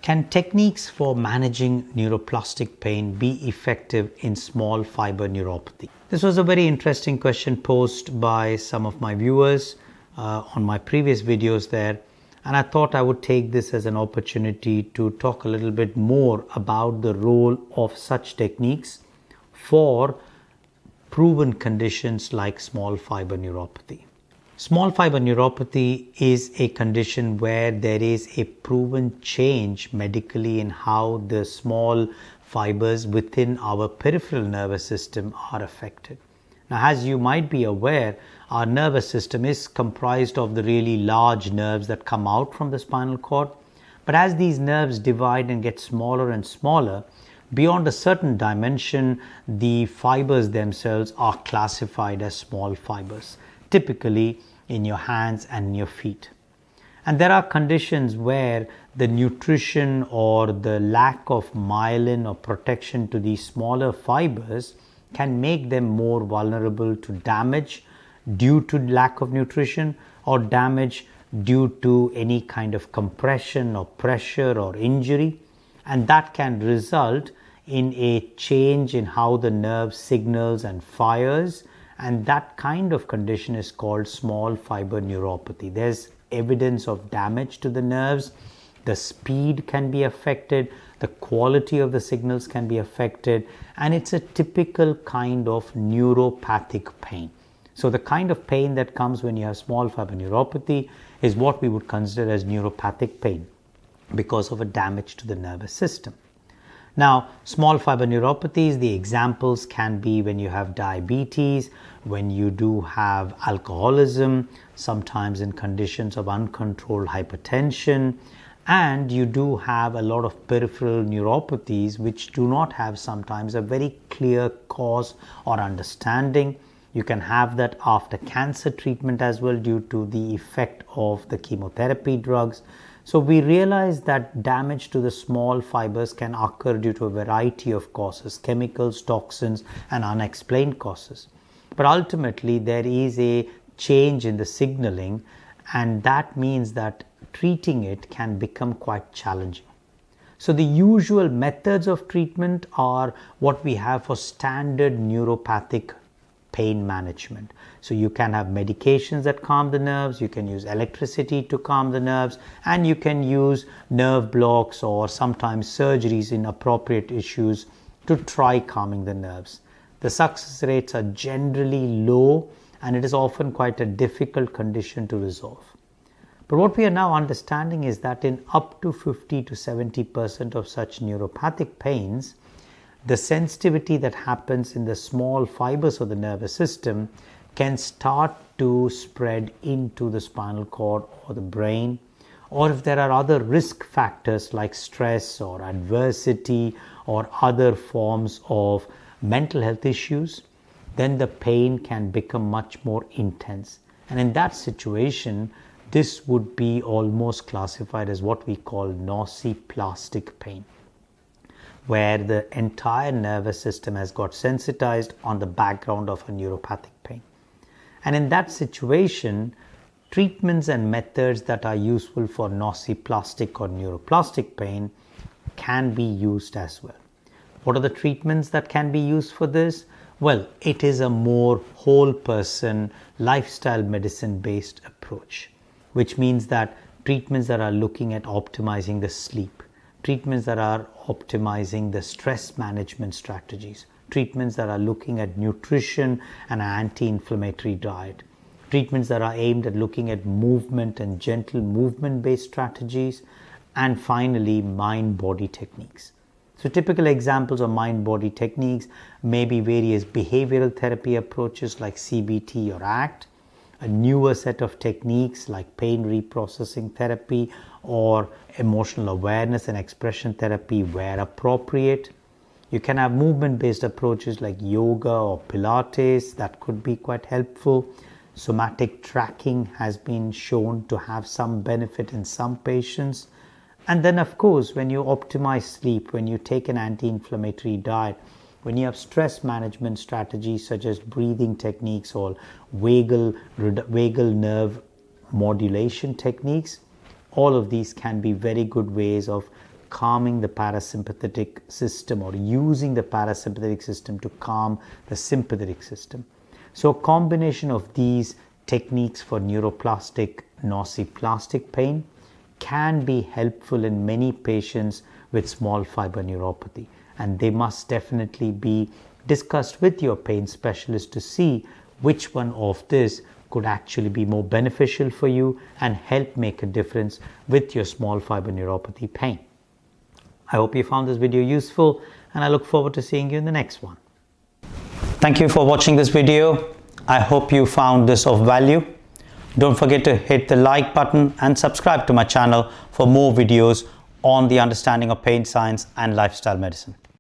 Can techniques for managing neuroplastic pain be effective in small fiber neuropathy? This was a very interesting question posed by some of my viewers on my previous videos there, and I thought I would take this as an opportunity to talk a little bit more about the role of such techniques for proven conditions like small fiber neuropathy. Small fiber neuropathy is a condition where there is a proven change medically in how the small fibers within our peripheral nervous system are affected. Now, as you might be aware, our nervous system is comprised of the really large nerves that come out from the spinal cord. But as these nerves divide and get smaller and smaller, beyond a certain dimension, the fibers themselves are classified as small fibers, typically in your hands and in your feet. And there are conditions where the nutrition or the lack of myelin or protection to these smaller fibers can make them more vulnerable to damage due to lack of nutrition or damage due to any kind of compression or pressure or injury, and that can result in a change in how the nerve signals and fires, and that kind of condition is called small fiber neuropathy. There's evidence of damage to the nerves, the speed can be affected, the quality of the signals can be affected, and it's a typical kind of neuropathic pain. So the kind of pain that comes when you have small fiber neuropathy is what we would consider as neuropathic pain because of a damage to the nervous system. Now, small fiber neuropathies, the examples can be when you have diabetes, when you do have alcoholism, sometimes in conditions of uncontrolled hypertension, and you do have a lot of peripheral neuropathies which do not have sometimes a very clear cause or understanding. You can have that after cancer treatment as well due to the effect of the chemotherapy drugs. So we realize that damage to the small fibers can occur due to a variety of causes, chemicals, toxins, and unexplained causes. But ultimately, there is a change in the signaling, and that means that treating it can become quite challenging. So the usual methods of treatment are what we have for standard neuropathic pain management. So you can have medications that calm the nerves, you can use electricity to calm the nerves, and you can use nerve blocks or sometimes surgeries in appropriate issues to try calming the nerves. The success rates are generally low, and it is often quite a difficult condition to resolve. But what we are now understanding is that in up to 50 to 70% of such neuropathic pains, the sensitivity that happens in the small fibers of the nervous system can start to spread into the spinal cord or the brain, or if there are other risk factors like stress or adversity or other forms of mental health issues, then the pain can become much more intense. And in that situation, this would be almost classified as what we call neuroplastic pain, where the entire nervous system has got sensitized on the background of a neuropathic pain. And in that situation, treatments and methods that are useful for neuroplastic or neuroplastic pain can be used as well. What are the treatments that can be used for this? Well, it is a more whole person, lifestyle medicine based approach, which means that treatments that are looking at optimizing the sleep, treatments that are optimizing the stress management strategies, treatments that are looking at nutrition and anti-inflammatory diet, treatments that are aimed at looking at movement and gentle movement-based strategies, and finally, mind-body techniques. So typical examples of mind-body techniques may be various behavioral therapy approaches like CBT or ACT, a newer set of techniques like pain reprocessing therapy or emotional awareness and expression therapy where appropriate. You can have movement-based approaches like yoga or Pilates that could be quite helpful. Somatic tracking has been shown to have some benefit in some patients. And then, of course, when you optimize sleep, when you take an anti-inflammatory diet, when you have stress management strategies such as breathing techniques or vagal nerve modulation techniques, all of these can be very good ways of calming the parasympathetic system or using the parasympathetic system to calm the sympathetic system. So a combination of these techniques for neuroplastic, nociplastic pain can be helpful in many patients with small fiber neuropathy, and they must definitely be discussed with your pain specialist to see which one of this could actually be more beneficial for you and help make a difference with your small fiber neuropathy pain. I hope you found this video useful, and I look forward to seeing you in the next one. Thank you for watching this video. I hope you found this of value. Don't forget to hit the like button and subscribe to my channel for more videos on the understanding of pain science and lifestyle medicine.